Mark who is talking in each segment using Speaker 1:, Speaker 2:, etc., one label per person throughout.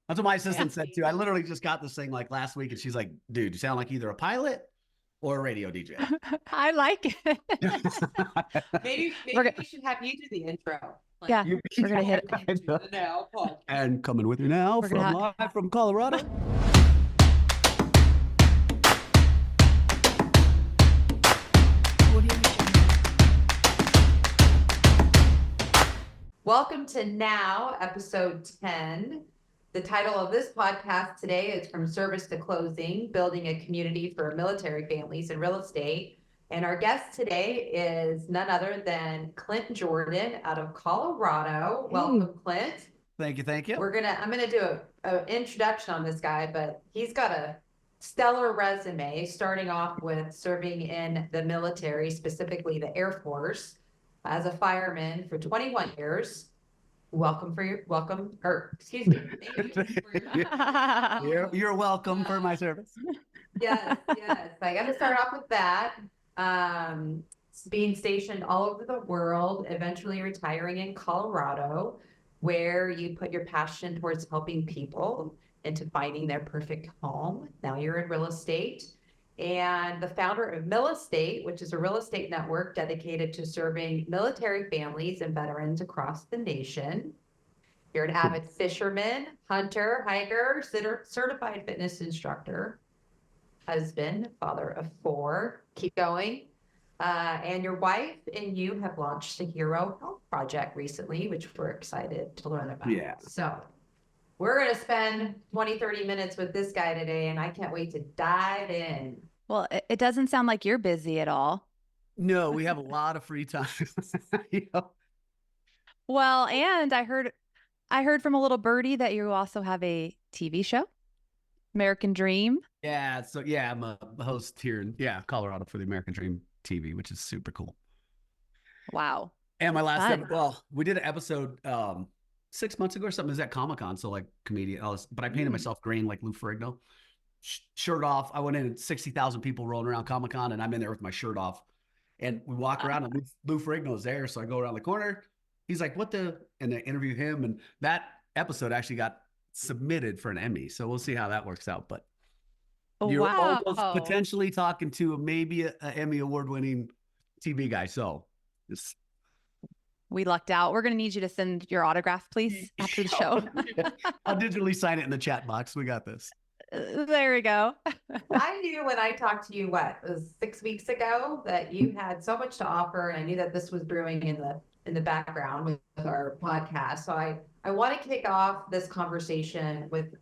Speaker 1: That's what my assistant said too. I literally just got this thing like last week, and she's like, "Dude, you sound like either a pilot or a radio DJ."
Speaker 2: I like it.
Speaker 3: Maybe we should have you do the intro.
Speaker 2: Like, yeah, we're gonna hit
Speaker 1: it. And coming with you now live from Colorado.
Speaker 3: Welcome to Now, episode 10. The title of this podcast today is From Service to Closing, Building a Community for Military Families in Real Estate. And our guest today is none other than Clint Jordan out of Colorado. Welcome, Clint.
Speaker 1: Thank you.
Speaker 3: I'm gonna do an introduction on this guy, but he's got a stellar resume, starting off with serving in the military, specifically the Air Force, as a fireman for 21 years. Excuse me.
Speaker 1: You're welcome for my service.
Speaker 3: Yes. I got to start off with that. Being stationed all over the world, eventually retiring in Colorado, where you put your passion towards helping people into finding their perfect home. Now you're in real estate. And the founder of Mill Estate, which is a real estate network dedicated to serving military families and veterans across the nation. You're an avid fisherman, hunter, hiker, certified fitness instructor, husband, father of 4. Keep going. And your wife and you have launched the Hero Health Project recently, which we're excited to learn about.
Speaker 1: Yeah.
Speaker 3: So we're going to spend 20-30 minutes with this guy today, and I can't wait to dive in.
Speaker 2: Well, it doesn't sound like you're busy at all.
Speaker 1: No, we have a lot of free time.
Speaker 2: Well, and I heard from a little birdie that you also have a TV show, American Dream.
Speaker 1: Yeah, so I'm a host here in Colorado for the American Dream TV, which is super cool.
Speaker 2: Wow.
Speaker 1: And my last episode, we did an episode 6 months ago or something. It was at Comic-Con, so like comedian, all this, but I painted myself green like Lou Ferrigno. Shirt off. I went in and 60,000 people rolling around Comic-Con, and I'm in there with my shirt off. And we walk around, and Lou Ferrigno's there. So I go around the corner. He's like, "What the?" And I interview him. And that episode actually got submitted for an Emmy. So we'll see how that works out. But you're almost potentially talking to maybe an Emmy award-winning TV guy. So
Speaker 2: we lucked out. We're going to need you to send your autograph, please, after the show.
Speaker 1: I'll digitally sign it in the chat box. We got this.
Speaker 2: There we go.
Speaker 3: I knew when I talked to you, it was 6 weeks ago, that you had so much to offer, and I knew that this was brewing in the background with our podcast. So I want to kick off this conversation with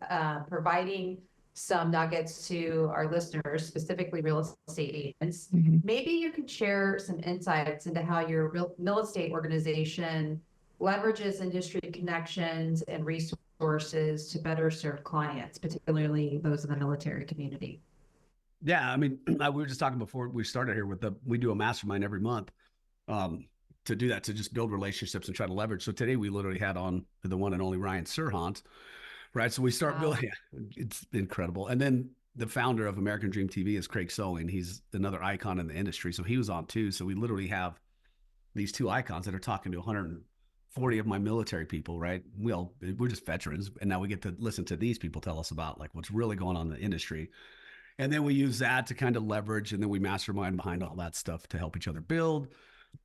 Speaker 3: providing some nuggets to our listeners, specifically real estate agents. Mm-hmm. Maybe you could share some insights into how your real estate organization leverages industry connections and resources to better serve clients, particularly those in the military community.
Speaker 1: Yeah, I mean, we were just talking before we started here we do a mastermind every month to do that, to just build relationships and try to leverage. So today we literally had on the one and only Ryan Serhant, right? So we start building, it's incredible. And then the founder of American Dream TV is Craig Sowing. He's another icon in the industry. So he was on too. So we literally have these two icons that are talking to 140 of my military people, right? We're just veterans. And now we get to listen to these people tell us about like what's really going on in the industry. And then we use that to kind of leverage, and then we mastermind behind all that stuff to help each other build,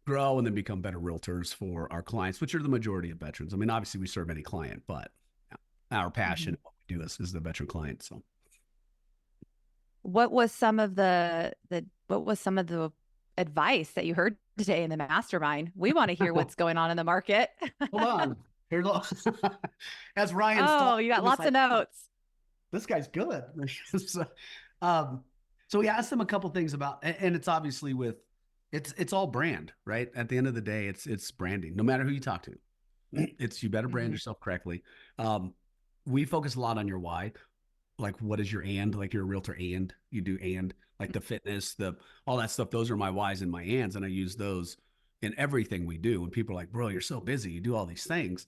Speaker 1: grow, and then become better realtors for our clients, which are the majority of veterans. I mean, obviously we serve any client, but our passion, what we do is the veteran client. So
Speaker 2: what was some of the advice that you heard today in the mastermind? We want to hear what's going on in the market.
Speaker 1: Hold on. Here, look. As Ryan.
Speaker 2: Oh, you got lots of notes.
Speaker 1: This guy's good. So we asked them a couple things about, and it's obviously it's all brand, right? At the end of the day, it's branding. No matter who you talk to, you better brand yourself correctly. We focus a lot on your why. Like, what is your and? Like, you're a realtor and you do and like the fitness, all that stuff. Those are my whys and my ands, and I use those in everything we do. When people are like, "Bro, you're so busy, you do all these things."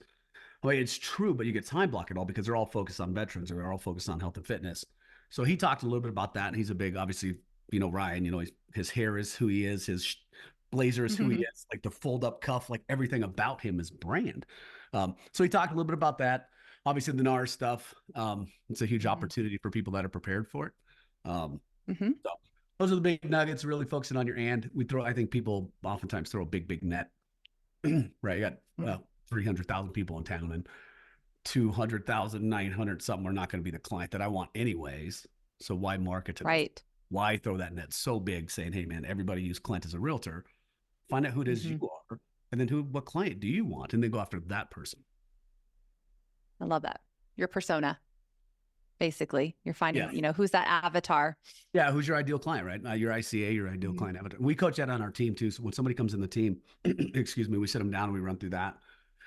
Speaker 1: Well, it's true, but you get time block it all because they're all focused on veterans, or they're all focused on health and fitness. So he talked a little bit about that, and he's a big, obviously, Ryan, his hair is who he is, his blazer is who he is, like the fold up cuff, like everything about him is brand. So he talked a little bit about that. obviously the NAR stuff. It's a huge
Speaker 2: Mhm.
Speaker 1: opportunity for people that are prepared for it.
Speaker 2: Mhm.
Speaker 1: So those are the big nuggets, really focusing on your and. I think people oftentimes throw a big net, right? You got 300,000 people in town and 200,900 something are not going to be the client that I want anyways. So why market to those?
Speaker 2: Right.
Speaker 1: Why throw that net so big saying, hey man, everybody use Clint as a realtor. Find out who it is you
Speaker 2: Mhm.
Speaker 1: are, and then what client do you want? And then go after that person.
Speaker 2: I love that. Your persona, basically. You're
Speaker 1: Yeah.
Speaker 2: finding, who's that avatar?
Speaker 1: Yeah, who's your ideal client, right? Your ICA, your ideal
Speaker 2: Mhm.
Speaker 1: client avatar. We coach that on our team too. So when somebody comes in the team, excuse me, we sit them down and we run through that.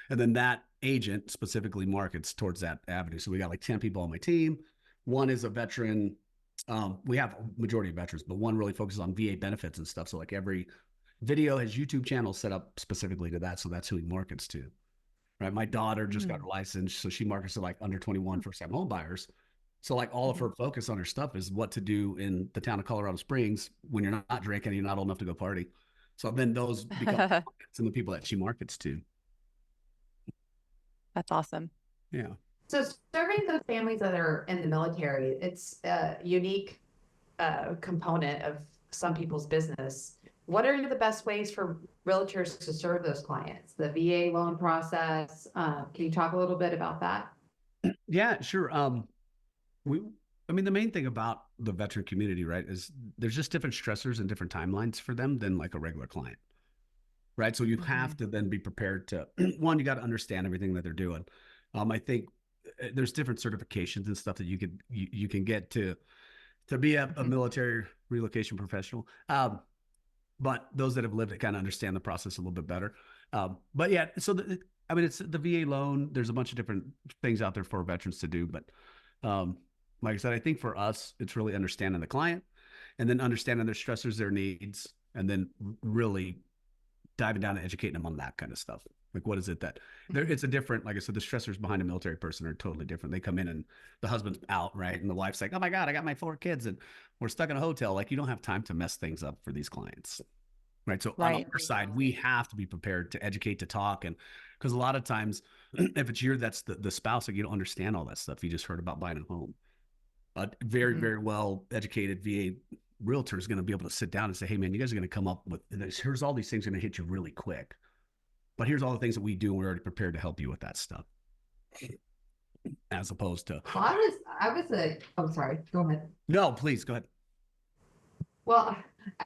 Speaker 1: And then that agent specifically markets towards that avenue. So we got like 10 people on my team. One is a veteran. We have a majority of veterans, but one really focuses on VA benefits and stuff. So like every video has YouTube channels set up specifically to that. So that's who he markets to. Right. My daughter just got her license. So she markets to like under 21 first time home buyers. So like all of her focus on her stuff is what to do in the town of Colorado Springs when you're not drinking and you're not old enough to go party. So then those become some of the people that she markets to.
Speaker 2: That's awesome.
Speaker 1: Yeah.
Speaker 3: So serving those families that are in the military, it's a unique component of some people's business. What are the best ways for realtors to serve those clients? The VA loan process. Can you talk a little bit about that?
Speaker 1: Yeah, sure. I mean, the main thing about the veteran community, right, is there's just different stressors and different timelines for them than like a regular client, right? So you have to then be prepared to, one, you got to understand everything that they're doing. I think there's different certifications and stuff that you can get to be a military relocation professional. But those that have lived it kind of understand the process a little bit better. But yeah, so I mean, it's the VA loan. There's a bunch of different things out there for veterans to do. But like I said, I think for us, it's really understanding the client and then understanding their stressors, their needs, and then really diving down and educating them on that kind of stuff. Like, what is it that it's a different, like I said, the stressors behind a military person are totally different. They come in and the husband's out, right? And the wife's like, oh my God, I got my 4 kids and we're stuck in a hotel. Like, you don't have time to mess things up for these clients. Right. So on
Speaker 2: Right.
Speaker 1: our side, we have to be prepared to educate, to talk. And because a lot of times, if it's that's the spouse, like you don't understand all that stuff. You just heard about buying a home. A very well educated VA realtor is going to be able to sit down and say, hey, man, you guys are going to come up with this. Here's all these things going to hit you really quick. But here's all the things that we do. And we're already prepared to help you with that stuff. As opposed to.
Speaker 3: Well, I'm sorry, go ahead.
Speaker 1: No, please go ahead.
Speaker 3: Well,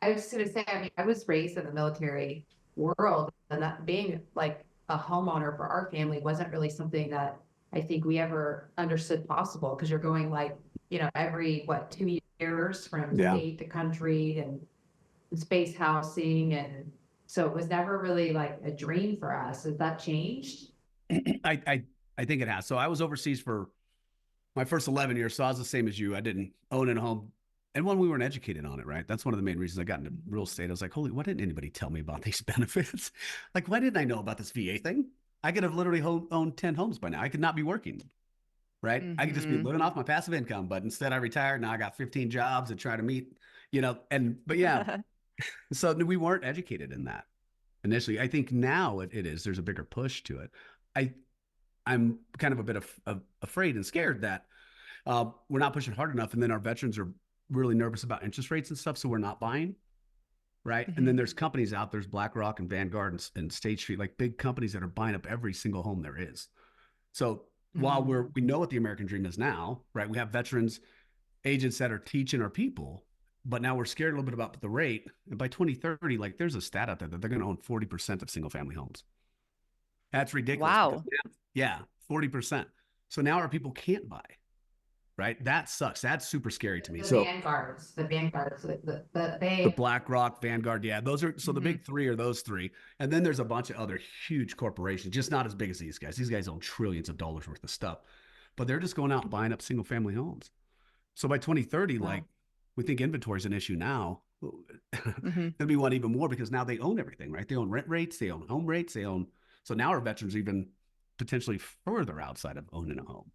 Speaker 3: I was just gonna say, I mean, I was raised in the military world, and that being like a homeowner for our family wasn't really something that I think we ever understood possible, because you're going like, every, 2 years from state to country and space housing, and so it was never really like a dream for us. Has that changed?
Speaker 1: I think it has. So I was overseas for my first 11 years. So I was the same as you. I didn't own a home. And one, we weren't educated on it, right? That's one of the main reasons I got into real estate. I was like, holy, why didn't anybody tell me about these benefits? Like, why didn't I know about this VA thing? I could have literally owned 10 homes by now. I could not be working, right? I could just be living off my passive income. But instead I retired. Now I got 15 jobs and try to meet, but yeah. So we weren't educated in that initially. I think now it is. There's a bigger push to it. I'm kind of a bit of afraid and scared that we're not pushing hard enough. And then our veterans are really nervous about interest rates and stuff. So we're not buying. Right. And then there's companies out there's BlackRock and Vanguard and State Street, like big companies that are buying up every single home there is. So while we know what the American dream is now, right? We have veterans agents that are teaching our people, but now we're scared a little bit about the rate. And by 2030, like there's a stat out there that they're going to own 40% of single family homes. That's ridiculous.
Speaker 2: Wow.
Speaker 1: Yeah. 40%. So now our people can't buy. Right. That sucks. That's super scary to me.
Speaker 3: The Vanguards,
Speaker 1: the BlackRock, Vanguard. Yeah. Those are, so the big 3 are those 3. And then there's a bunch of other huge corporations, just not as big as these guys. These guys own trillions of dollars worth of stuff, but they're just going out and buying up single family homes. So by 2030, like we think inventory is an issue now. There'll be one even more because now they own everything, right? They own rent rates, they own home rates, so now our veterans even potentially further outside of owning a home.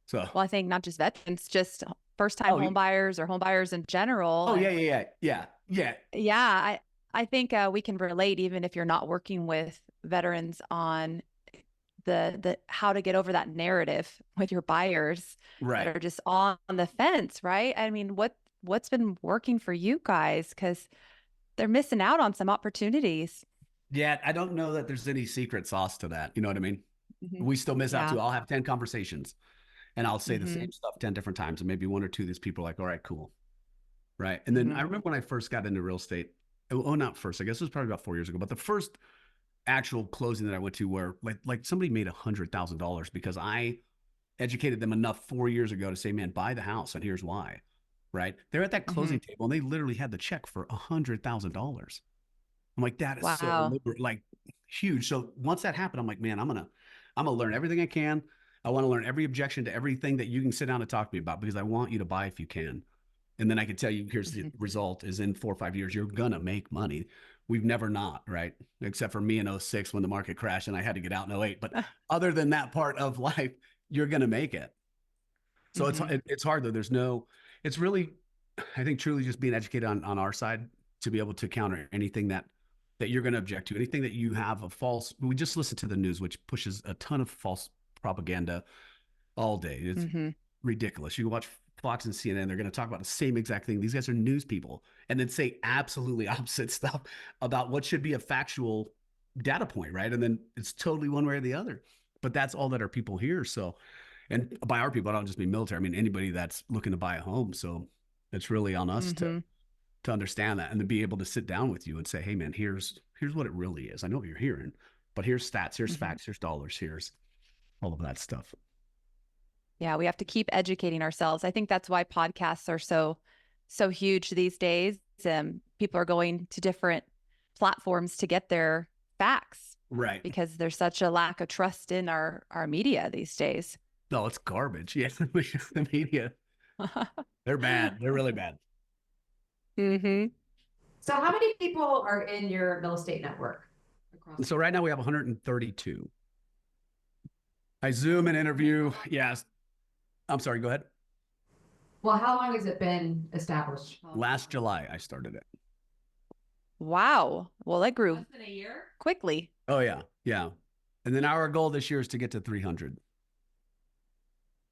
Speaker 1: So,
Speaker 2: well, I think not just veterans, just first-time home buyers or home buyers in general.
Speaker 1: Oh, yeah.
Speaker 2: Yeah, I think we can relate, even if you're not working with veterans, on the how to get over that narrative with your buyers
Speaker 1: Right.
Speaker 2: that are just on the fence, right? I mean, what's been working for you guys? Because they're missing out on some opportunities.
Speaker 1: Yeah, I don't know that there's any secret sauce to that. You know what I mean?
Speaker 2: Mhm.
Speaker 1: We still miss out
Speaker 2: Yeah.
Speaker 1: too. I'll have 10 conversations and I'll say the
Speaker 2: Hmm.
Speaker 1: same stuff 10 different times. And maybe one or two, these people are like, all right, cool. Right. And then
Speaker 2: Hmm.
Speaker 1: I remember when I first got into real estate. Oh, not first. I guess it was probably about 4 years ago. But the first actual closing that I went to where like somebody made $100,000 because I educated them enough 4 years ago to say, man, buy the house. And here's why. Right. They're at that
Speaker 2: Hmm.
Speaker 1: closing table and they literally had the check for $100,000. I'm like, that is so
Speaker 2: Wow.
Speaker 1: like huge. So once that happened, I'm like, man, I'm gonna learn everything I can. I want to learn every objection to everything that you can sit down and talk to me about because I want you to buy if you can. And then I can tell you, here's the
Speaker 2: Hmm.
Speaker 1: result: is in 4 or 5 years, you're gonna make money. We've never not, right? Except for me in '06 when the market crashed and I had to get out in '08. But other than that part of life, you're gonna make it. So
Speaker 2: Hmm.
Speaker 1: it's hard though. It's really, I think, truly just being educated on our side to be able to counter anything that you're going to object to, anything that you have a false. We just listen to the news, which pushes a ton of false propaganda all day. It's
Speaker 2: Hmm.
Speaker 1: ridiculous. You can watch Fox and CNN; they're going to talk about the same exact thing. These guys are news people, and then say absolutely opposite stuff about what should be a factual data point, right? And then it's totally one way or the other. But that's all that our people hear. So and by our people, I don't just mean military. I mean anybody that's looking to buy a home. So it's really on us
Speaker 2: Hmm.
Speaker 1: to understand that and to be able to sit down with you and say, hey man, here's what it really is. I know what you're hearing, but here's stats, here's
Speaker 2: Hmm.
Speaker 1: facts, here's dollars, here's all of that stuff.
Speaker 2: Yeah, we have to keep educating ourselves. I think that's why podcasts are so huge these days. People are going to different platforms to get their facts
Speaker 1: Right.
Speaker 2: because there's such a lack of trust in our media these days.
Speaker 1: No, it's garbage. Yeah. The media, they're bad. They're really bad.
Speaker 2: Hmm.
Speaker 3: So how many people are in your real estate network?
Speaker 1: So right now we have 132. I Zoom and interview. Yes. I'm sorry. Go ahead.
Speaker 3: Well, how long has it been established?
Speaker 1: Last July, I started it.
Speaker 2: Wow. Well, it grew
Speaker 3: Less than a year?
Speaker 2: quickly.
Speaker 1: Oh yeah. Yeah. And then our goal this year is to get to 300.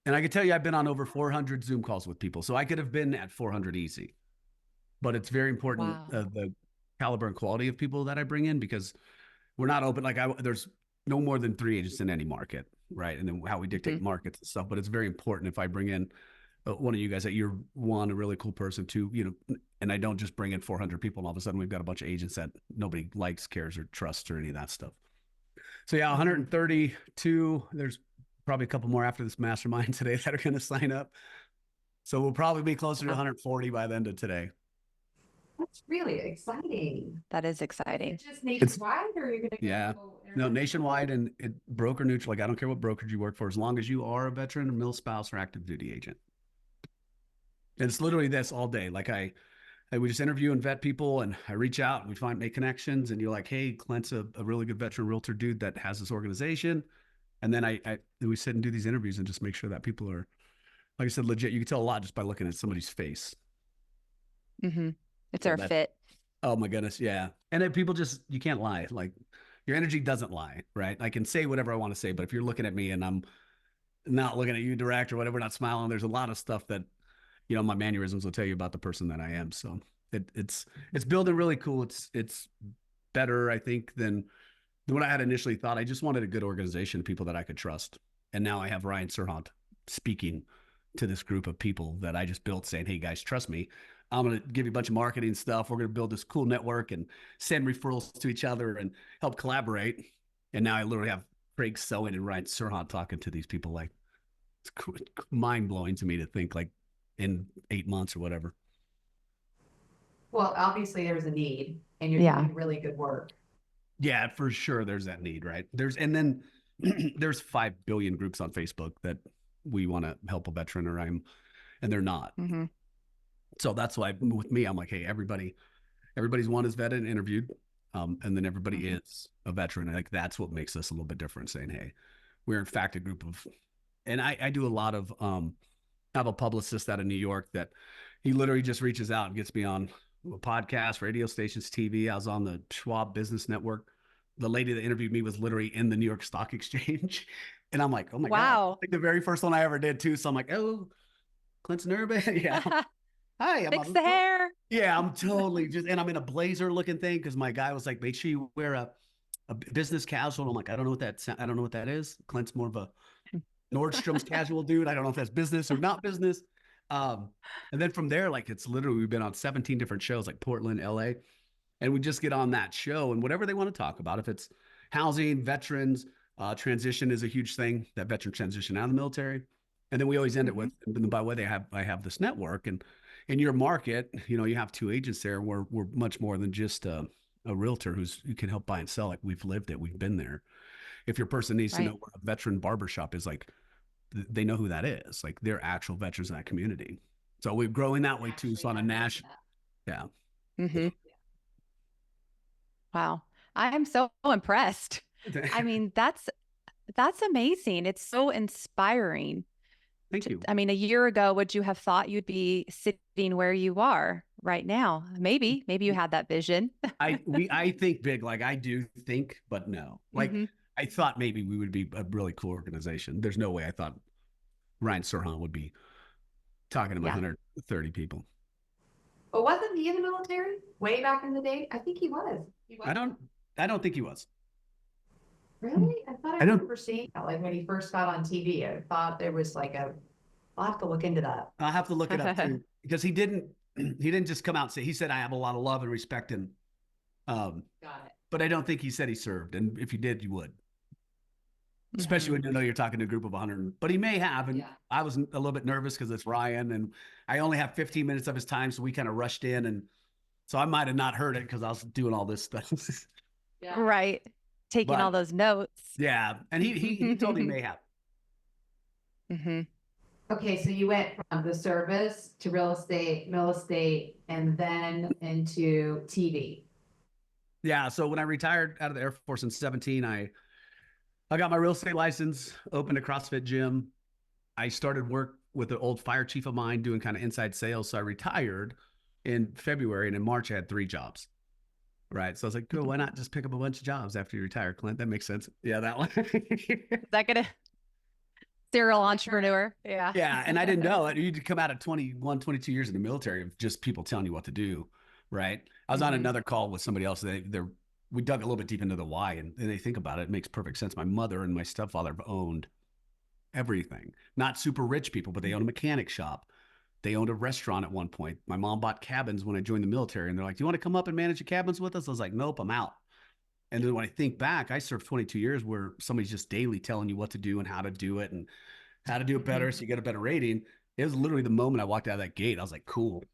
Speaker 1: And I can tell you, I've been on over 400 Zoom calls with people. So I could have been at 400 easy, but it's very important
Speaker 2: Wow.
Speaker 1: the caliber and quality of people that I bring in because we're not open. Like there's no more than 3 agents in any market, right? And then how we dictate
Speaker 2: Hmm.
Speaker 1: markets and stuff. But it's very important if I bring in one of you guys that you're one, a really cool person, two, and I don't just bring in 400 people and all of a sudden we've got a bunch of agents that nobody likes, cares, or trusts or any of that stuff. So yeah, 132. There's probably a couple more after this mastermind today that are going to sign up. So we'll probably be closer to 140 by the end of today.
Speaker 3: That's really exciting.
Speaker 2: That is exciting.
Speaker 3: It's just nationwide, or you're gonna
Speaker 1: Yeah.
Speaker 3: go
Speaker 1: No,
Speaker 3: international?
Speaker 1: nationwide and broker neutral. Like I don't care what brokerage you work for, as long as you are a veteran, a mil spouse, or active duty agent. And it's literally this all day. Like we just interview and vet people, and I reach out and we make connections. And you're like, hey, Clint's a really good veteran realtor dude that has this organization. And then we sit and do these interviews and just make sure that people are, like I said, legit. You can tell a lot just by looking at somebody's face.
Speaker 2: Hmm. It's
Speaker 1: So
Speaker 2: our fit.
Speaker 1: oh my goodness, yeah. And then people just you can't lie. Like your energy doesn't lie, right? I can say whatever I want to say, but if you're looking at me and I'm not looking at you direct or whatever, not smiling, there's a lot of stuff that my mannerisms will tell you about the person that I am. So it's building really cool. It's better, I think, than what I had initially thought. I just wanted a good organization of people that I could trust. And now I have Ryan Serhant speaking to this group of people that I just built saying, hey guys, trust me. I'm going to give you a bunch of marketing stuff. We're going to build this cool network and send referrals to each other and help collaborate. And now I literally have Craig Sewing and Ryan Serhant talking to these people. Like it's mind blowing to me to think like in 8 months or whatever.
Speaker 3: Well, obviously there's a need, and you're
Speaker 2: Yeah.
Speaker 3: doing really good work.
Speaker 1: Yeah, for sure. There's that need, right? And then there's 5 billion groups on Facebook that we want to help a veteran and they're not.
Speaker 2: Hmm.
Speaker 1: So that's why with me, I'm like, hey, everybody's one is vetted and interviewed. And then everybody is a veteran. And like, that's what makes us a little bit different saying, hey, we're in fact a group of, and I do a lot of, I have a publicist out of New York that he literally just reaches out and gets me on podcasts, radio stations, TV. I was on the Schwab Business Network the lady that interviewed me was literally in the New York Stock Exchange. And I'm like, oh my God.
Speaker 2: Wow.
Speaker 1: Like the very first one I ever did too. So I'm like, oh, Clint's nervous. Yeah. Hi,
Speaker 2: Fix the hair.
Speaker 1: yeah, I'm totally just, and I'm in a blazer looking thing because my guy was like, make sure you wear a business casual. I'm like, I don't know what I don't know what that is. Clint's more of a Nordstrom's casual dude. I don't know if that's business or not business. Um, and then from there, like it's literally we've been on 17 different shows, like Portland, LA, and we just get on that show and whatever they want to talk about. If it's housing, veterans, transition is a huge thing. That veteran transition out of the military, and then we always end it with, and by the way, I have this network, and in your market, you know, you have two agents there. We're much more than just a realtor who can help buy and sell. Like we've lived it, we've been there. If your person needs to know where a veteran barbershop is, like they know who that is. Like they're actual veterans in that community. So we're growing that way too. So on a national, yeah.
Speaker 2: Wow. I'm so impressed. I mean, that's amazing. It's so inspiring.
Speaker 1: Thank you.
Speaker 2: I mean, a year ago, would you have thought you'd be sitting where you are right now? Maybe you had that vision.
Speaker 1: I think big, like I do think, but no. Like I thought maybe we would be a really cool organization. There's no way I thought Ryan Serhant would be talking to 130 people.
Speaker 3: But wasn't he in the military way back in the day? I think he was.
Speaker 1: I don't think he was.
Speaker 3: Really? I thought I remember seeing that, like when he first got on TV. I thought there was like I'll have to look into that.
Speaker 1: I'll have to look it up too, because he didn't just come out and say, he said, I have a lot of love and respect, and
Speaker 3: got it.
Speaker 1: But I don't think he said he served. And if you did, you would. Especially when you know you're talking to a group of 100, but he may have. And I was a little bit nervous because it's Ryan and I only have 15 minutes of his time. So we kind of rushed in. And so I might've not heard it because I was doing all this stuff.
Speaker 2: Right. Taking all those notes.
Speaker 1: Yeah. And he told me he may have.
Speaker 3: Okay. So you went from the service to real estate, and then into TV.
Speaker 1: Yeah. So when I retired out of the Air Force in 17, I got my real estate license, opened a CrossFit gym. I started work with an old fire chief of mine doing kind of inside sales. So I retired in February, and in March I had 3 jobs. Right. So I was like, good, why not just pick up a bunch of jobs after you retire, Clint? That makes sense. Yeah, that one.
Speaker 2: Is that gonna serial entrepreneur? Yeah.
Speaker 1: Yeah. And I didn't know it. You'd come out of 21, 22 years in the military of just people telling you what to do. Right. I was on another call with somebody else. We dug a little bit deep into the why, and they think about it. It makes perfect sense. My mother and my stepfather have owned everything. Not super rich people, but they own a mechanic shop. They owned a restaurant at one point. My mom bought cabins when I joined the military, and they're like, do you want to come up and manage the cabins with us? I was like, nope, I'm out. And then when I think back, I served 22 years where somebody's just daily telling you what to do and how to do it and how to do it better so you get a better rating. It was literally the moment I walked out of that gate. I was like, cool.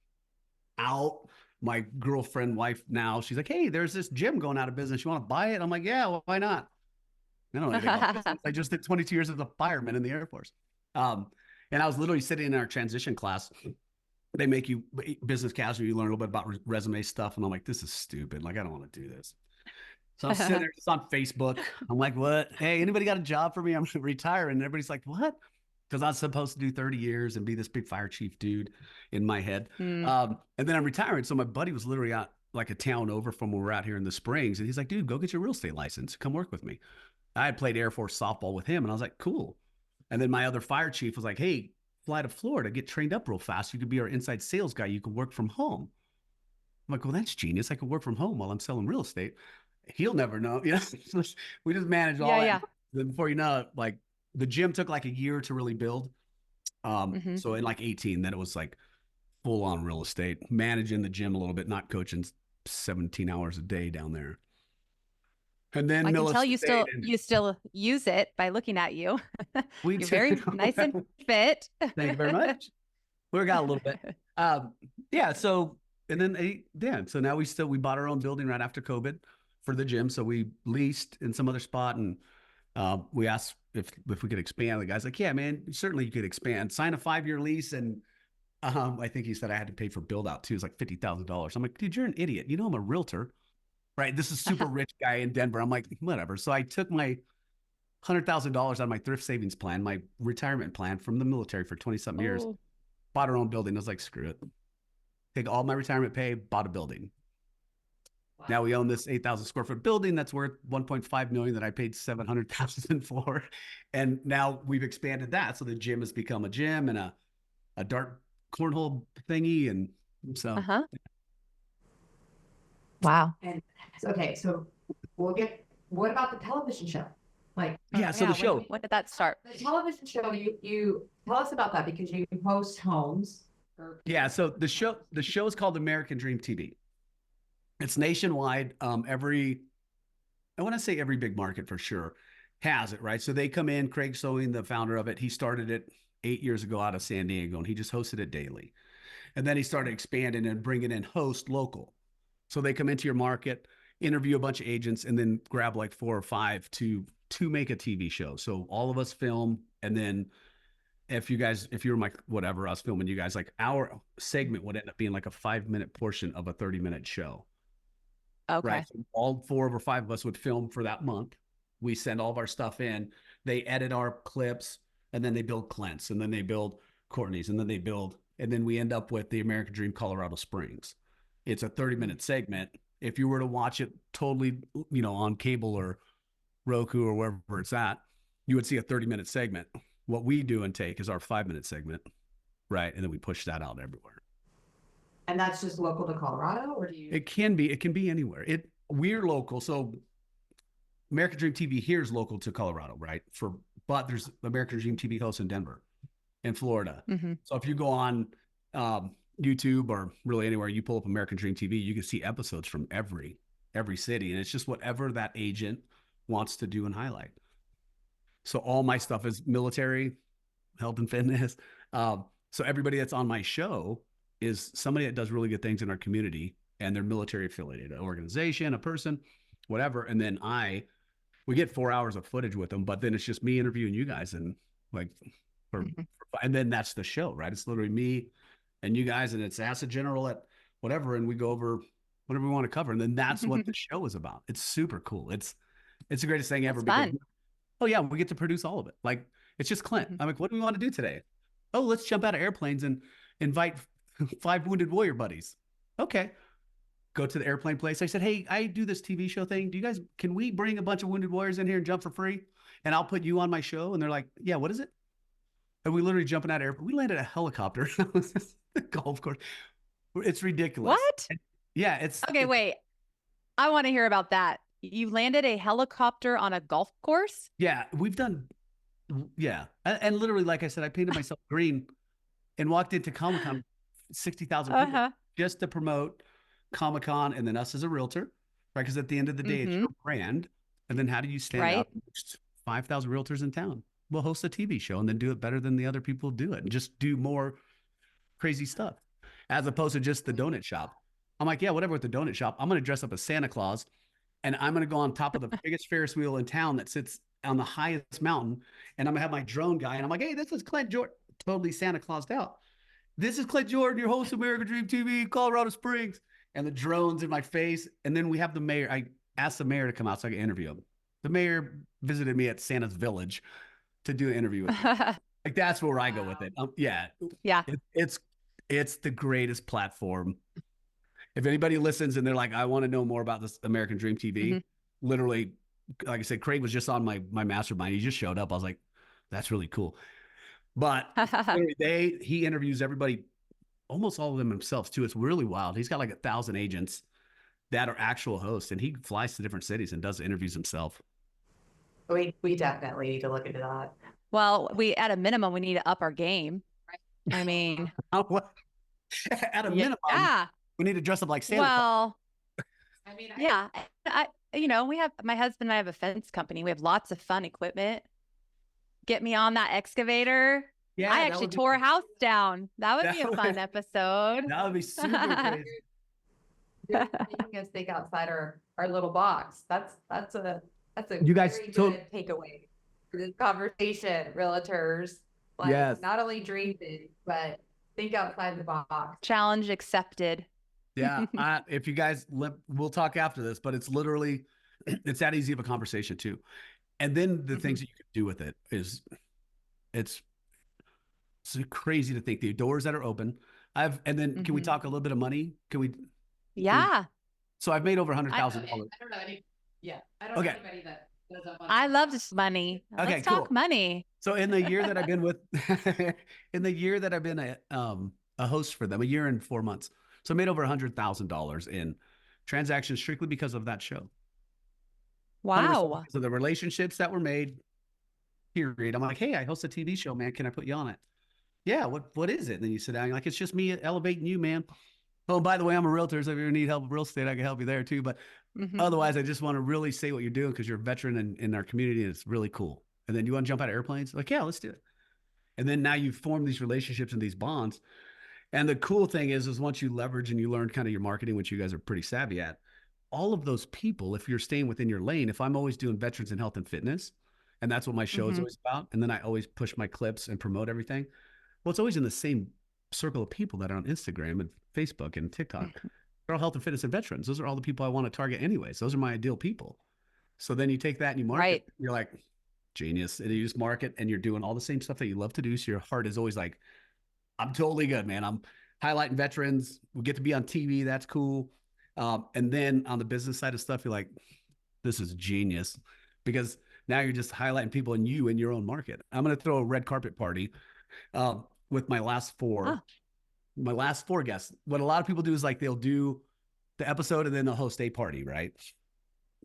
Speaker 1: Out. My girlfriend, wife now, she's like, hey, there's this gym going out of business. You want to buy it? I'm like, yeah, well, why not? I don't know anything about business. I just did 22 years as a fireman in the Air Force. And I was literally sitting in our transition class. They make you business casual. You learn a little bit about resume stuff. And I'm like, this is stupid. Like, I don't want to do this. So I'm sitting there just on Facebook. I'm like, what? Hey, anybody got a job for me? I'm retiring. And everybody's like, what? Because I was supposed to do 30 years and be this big fire chief dude in my head. And then I'm retiring. So my buddy was literally out like a town over from where we're out here in the Springs. And he's like, dude, go get your real estate license. Come work with me. I had played Air Force softball with him. And I was like, cool. And then my other fire chief was like, hey, fly to Florida, get trained up real fast. You could be our inside sales guy. You could work from home. I'm like, well, that's genius. I could work from home while I'm selling real estate. He'll never know. You know, we just managed all that. Yeah. Then before you know it, like, the gym took like a year to really build. So in like 18, then it was like full on real estate, managing the gym a little bit, not coaching 17 hours a day down there. And then
Speaker 2: I can tell you still use it by looking at you. You're very nice and fit.
Speaker 1: Thank you very much. We got a little bit. Yeah. So, and then, so now we bought our own building right after COVID for the gym. So we leased in some other spot, and we asked if we could expand. The guy's like, yeah, man, certainly you could expand. Sign a 5-year lease. And I think he said I had to pay for build out too. It's like $50,000. I'm like, dude, you're an idiot. You know, I'm a realtor, right? This is super rich guy in Denver. I'm like, whatever. So I took my $100,000 out of my thrift savings plan, my retirement plan from the military for 20 something years, bought our own building. I was like, screw it. Take all my retirement pay, bought a building. Now we own this 8,000 square foot building that's worth 1.5 million that I paid 700,000 for. And now we've expanded that. So the gym has become a gym and a dart cornhole thingy. And so,
Speaker 2: Uh-huh. Wow.
Speaker 3: And okay, so what about the television show? Like,
Speaker 1: yeah. So the show,
Speaker 2: When did that start?
Speaker 3: the television show, you tell us about that because you host homes.
Speaker 1: yeah. So the show is called American Dream TV. It's nationwide. I want to say every big market for sure has it, right? So they come in, Craig Sewing, the founder of it, he started it 8 years ago out of San Diego, and he just hosted it daily. And then he started expanding and bringing in host local. So they come into your market, interview a bunch of agents, and then grab like 4 or 5 to make a TV show. So all of us film, and then if you're my whatever, us filming you guys, like our segment would end up being like a 5-minute portion of a 30-minute show.
Speaker 2: Okay.
Speaker 1: Right. So all 4 or 5 of us would film for that month. We send all of our stuff in. They edit our clips, and then they build Clint's, and then they build Courtney's, and then we end up with the American Dream Colorado Springs. It's a 30-minute segment. If you were to watch it totally, on cable or Roku or wherever it's at, you would see a 30-minute segment. What we do and take is our 5-minute segment, right? And then we push that out everywhere.
Speaker 3: And that's just local to Colorado, or do you?
Speaker 1: It can be anywhere. We're local, so American Dream TV here is local to Colorado, right? But there's American Dream TV hosts in Denver, in Florida.
Speaker 2: Mm-hmm.
Speaker 1: So if you go on YouTube or really anywhere, you pull up American Dream TV, you can see episodes from every city, and it's just whatever that agent wants to do and highlight. So all my stuff is military, health and fitness. So everybody that's on my show is somebody that does really good things in our community, and they're military affiliated, an organization, a person, whatever. And then we get 4 hours of footage with them, but then it's just me interviewing you guys, and and then that's the show, right? It's literally me and you guys, and it's Ask a General at whatever, and we go over whatever we want to cover, and then that's what the show is about. It's super cool. It's the greatest thing ever.
Speaker 2: That's fun.
Speaker 1: Oh yeah, we get to produce all of it. Like, it's just Clint. I'm like, what do we want to do today? Oh, let's jump out of airplanes and invite 5 wounded warrior buddies. Okay. Go to the airplane place. I said, hey, I do this TV show thing. Can we bring a bunch of wounded warriors in here and jump for free? And I'll put you on my show. And they're like, yeah, what is it? And we literally jumping out of airplane. We landed a helicopter. The golf course. It's ridiculous.
Speaker 2: What?
Speaker 1: Yeah.
Speaker 2: Okay, wait. I want to hear about that. You landed a helicopter on a golf course?
Speaker 1: Yeah, we've done. Yeah. And literally, like I said, I painted myself green and walked into Comic-Con, 60,000 people just to promote Comic-Con, and then us as a realtor, right? Because at the end of the day, it's your brand. And then how do you stand out amongst 5,000 realtors in town? We'll host a TV show and then do it better than the other people do it, and just do more crazy stuff, as opposed to just the donut shop. I'm like, yeah, whatever with the donut shop. I'm going to dress up as Santa Claus, and I'm going to go on top of the biggest Ferris wheel in town that sits on the highest mountain. And I'm going to have my drone guy. And I'm like, hey, this is Clint Jordan. Totally Santa Claused out. This is Clint Jordan, your host of American Dream TV, Colorado Springs. And the drone's in my face. And then we have the mayor. I asked the mayor to come out so I could interview him. The mayor visited me at Santa's Village to do an interview with me. Like, that's where I go with it. Yeah. It's the greatest platform. If anybody listens and they're like, I want to know more about this American Dream TV, literally, like I said, Craig was just on my mastermind. He just showed up. I was like, that's really cool. But he interviews everybody, almost all of them himself too. It's really wild. He's got like 1,000 agents that are actual hosts, and he flies to different cities and does interviews himself.
Speaker 3: We definitely need to look into that.
Speaker 2: Well, at a minimum, we need to up our game. I mean,
Speaker 1: at a minimum, we need to dress up like Santa.
Speaker 2: Well, I mean, we have, my husband and I have a fence company. We have lots of fun equipment. Get me on that excavator. Yeah, I actually tore a house down. That would be a fun episode.
Speaker 1: That would be super crazy.
Speaker 3: Making us think outside our little box. That's a
Speaker 1: you guys
Speaker 3: very good takeaway for this conversation, realtors. Like,
Speaker 1: yes.
Speaker 3: Not only dream big, but think outside the box.
Speaker 2: Challenge accepted.
Speaker 1: Yeah. If you guys, we'll talk after this, but it's literally, it's that easy of a conversation too. And then the things that you can do with it is, it's crazy to think the doors that are open. And then can we talk a little bit of money? Can we?
Speaker 2: Yeah.
Speaker 1: So I've made over
Speaker 3: I don't
Speaker 1: $100,000.
Speaker 3: know. I don't know any. Yeah, I don't know anybody that doesn't want.
Speaker 2: I love this money.
Speaker 1: Okay,
Speaker 2: Let's talk
Speaker 1: cool.
Speaker 2: money.
Speaker 1: So in the year that I've been with, in the year that I've been a host for them, a year and 4 months. So I made over $100,000 in transactions strictly because of that show. 100%
Speaker 2: Wow.
Speaker 1: because of the relationships that were made. Period. I'm like, hey, I host a TV show, man. Can I put you on it? Yeah. What is it? And then you sit down. You're like, it's just me elevating you, man. Oh, by the way, I'm a realtor. So if you ever need help with real estate, I can help you there too. But otherwise, I just want to really say what you're doing because you're a veteran in our community and it's really cool. And then you want to jump out of airplanes? Like, yeah, let's do it. And then now you form these relationships and these bonds. And the cool thing is once you leverage and you learn kind of your marketing, which you guys are pretty savvy at, all of those people, if you're staying within your lane, if I'm always doing veterans in health and fitness, and that's what my show is always about, and then I always push my clips and promote everything, well, it's always in the same circle of people that are on Instagram and Facebook and TikTok. They're all health and fitness and veterans. Those are all the people I want to target anyways. Those are my ideal people. So then you take that and you market.
Speaker 2: Right.
Speaker 1: You're like, genius. And you just market and you're doing all the same stuff that you love to do. So your heart is always like, I'm totally good, man. I'm highlighting veterans. We get to be on TV. That's cool. And then on the business side of stuff, you're like, this is genius because now you're just highlighting people and you in your own market. I'm going to throw a red carpet party with my last four guests. What a lot of people do is like they'll do the episode and then they'll host a party, right?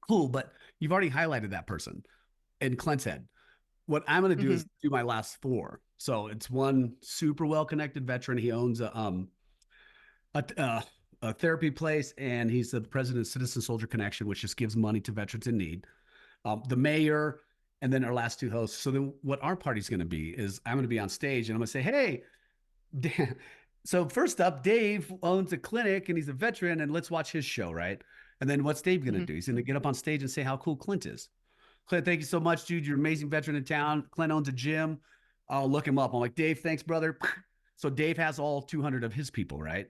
Speaker 1: Cool, but you've already highlighted that person in Clint's head. What I'm going to do is do my last four. So it's one super well-connected veteran. He owns a therapy place, and he's the president of Citizen Soldier Connection, which just gives money to veterans in need. The mayor, and then our last two hosts. So then what our party's going to be is I'm going to be on stage and I'm going to say, hey, so first up, Dave owns a clinic and he's a veteran and let's watch his show, right? And then what's Dave going to do? He's going to get up on stage and say how cool Clint is. Clint, thank you so much, dude. You're an amazing veteran in town. Clint owns a gym. I'll look him up. I'm like, Dave, thanks, brother. So Dave has all 200 of his people, right?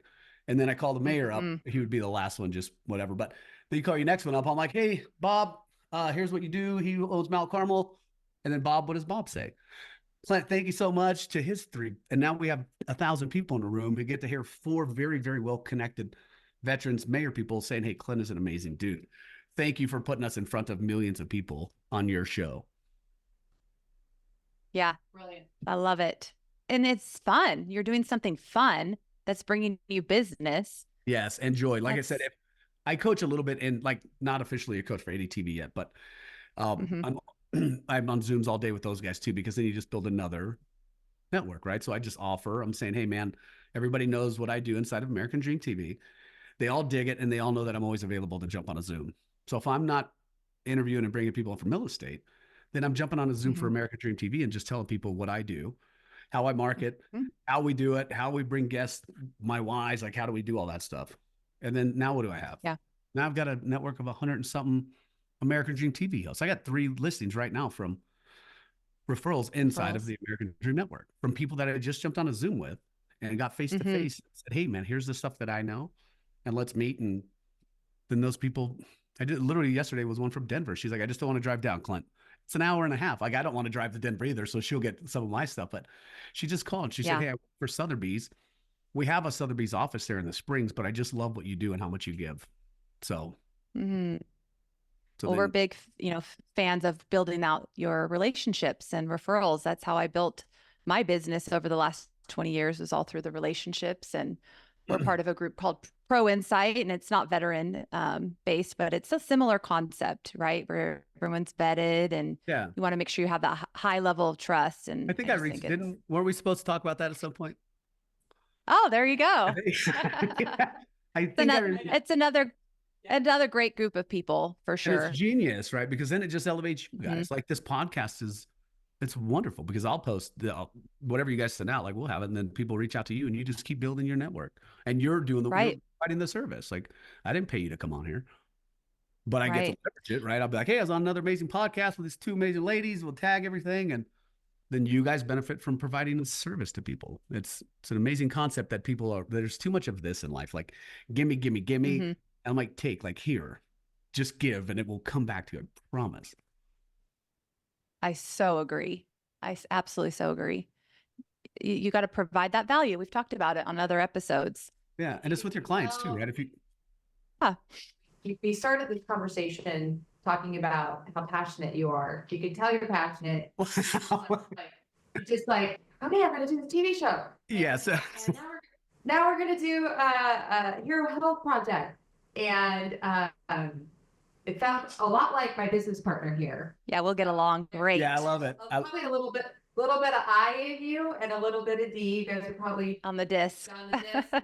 Speaker 1: And then I call the mayor up. He would be the last one, just whatever. But then you call your next one up. I'm like, hey, Bob, here's what you do. He owns Mount Carmel. And then Bob, what does Bob say? Clint, thank you so much to his three. And now we have 1,000 people in the room. We get to hear four very, very well-connected veterans, mayor people saying, hey, Clint is an amazing dude. Thank you for putting us in front of millions of people on your show.
Speaker 2: Yeah.
Speaker 3: Brilliant.
Speaker 2: I love it. And it's fun. You're doing something fun that's bringing you business.
Speaker 1: Yes, and joy. Like I said, if I coach a little bit in, like, not officially a coach for ADTV yet, but I'm on Zooms all day with those guys too, because then you just build another network, right? So I just offer, I'm saying, hey man, everybody knows what I do inside of American Dream TV. They all dig it and they all know that I'm always available to jump on a Zoom. So if I'm not interviewing and bringing people in from real estate, then I'm jumping on a Zoom for American Dream TV and just telling people what I do, how I market, how we do it, how we bring guests, my whys, like how do we do all that stuff? And then now what do I have?
Speaker 2: Yeah.
Speaker 1: Now I've got a network of 100 and something American Dream TV hosts. I got 3 listings right now from referrals inside of the American Dream Network from people that I just jumped on a Zoom with and got face to face. Said, hey man, here's the stuff that I know and let's meet. And then those people, I did literally yesterday was one from Denver. She's like, I just don't want to drive down, Clint. It's an hour and a half. Like, I don't want to drive to Denver either. So she'll get some of my stuff, but she just called. She said, hey, I work for Sotheby's. We have a Sotheby's office there in the Springs, but I just love what you do and how much you give. So,
Speaker 2: well, we're big, fans of building out your relationships and referrals. That's how I built my business over the last 20 years, was all through the relationships. And we're part of a group called Pro Insight, and it's not veteran based, but it's a similar concept, right? Where everyone's vetted and you want to make sure you have that high level of trust. And
Speaker 1: I think weren't we supposed to talk about that at some point?
Speaker 2: Oh, there you go.
Speaker 1: It's
Speaker 2: another great group of people for sure.
Speaker 1: And it's genius, right? Because then it just elevates you guys. Like this podcast it's wonderful because I'll post whatever you guys send out, like we'll have it. And then people reach out to you and you just keep building your network and you're doing you're providing the service. Like I didn't pay you to come on here, but I get to leverage it, right? I'll be like, hey, I was on another amazing podcast with these 2 amazing ladies. We'll tag everything. And then you guys benefit from providing a service to people. It's an amazing concept that there's too much of this in life. Like, gimme. And I'm like, here, just give, and it will come back to you. I promise.
Speaker 2: I so agree. I absolutely so agree. You got to provide that value. We've talked about it on other episodes.
Speaker 1: Yeah. And it's with your clients too, right?
Speaker 3: we started this conversation talking about how passionate you are. You can tell you're passionate. Just like, okay, I'm gonna do the TV show.
Speaker 1: Yes.
Speaker 3: And now we're gonna do a Hero Health project. And it sounds a lot like my business partner here.
Speaker 2: Yeah, we'll get along great.
Speaker 1: Yeah, I love it.
Speaker 3: Probably a little bit of I in you and a little bit of D. You guys are probably
Speaker 2: On the disc.
Speaker 3: on the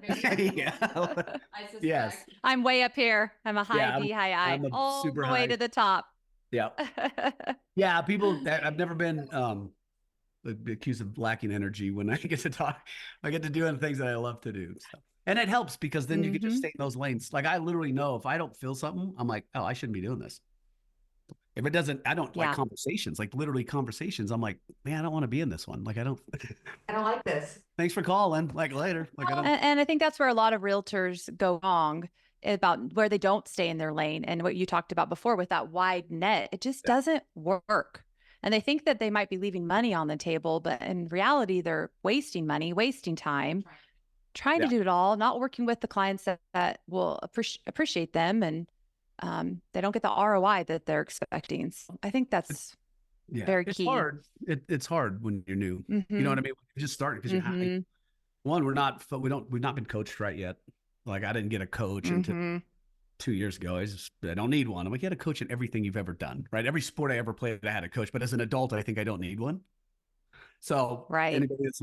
Speaker 3: disc.
Speaker 1: Yeah.
Speaker 3: I suspect.
Speaker 1: Yes.
Speaker 2: I'm way up here. I'm a high
Speaker 1: Yeah,
Speaker 2: D, high I,
Speaker 1: I'm a
Speaker 2: all
Speaker 1: super
Speaker 2: the way
Speaker 1: high.
Speaker 2: to the top.
Speaker 1: Yeah. Yeah. People, I've never been accused of lacking energy when I get to talk. I get to doing things that I love to do. So. And it helps because then you can just stay in those lanes. Like I literally know if I don't feel something, I'm like, oh, I shouldn't be doing this. If it doesn't, I don't like conversations, like literally conversations. I'm like, man, I don't want to be in this one. Like, I don't
Speaker 3: like this.
Speaker 1: Thanks for calling. Like later. Like,
Speaker 2: and I think that's where a lot of realtors go wrong about where they don't stay in their lane. And what you talked about before with that wide net, it just doesn't work. And they think that they might be leaving money on the table, but in reality, they're wasting money, wasting time, trying to do it all, not working with the clients that will appreciate them, and they don't get the ROI that they're expecting. So I think that's very key.
Speaker 1: It's hard. It's hard when you're new. You know what I mean? You just start because one, we've not been coached right yet. Like I didn't get a coach until 2 years ago. I don't need one. I'm like, you had a coach in everything you've ever done, right? Every sport I ever played, I had a coach. But as an adult, I think I don't need one. So anybody that's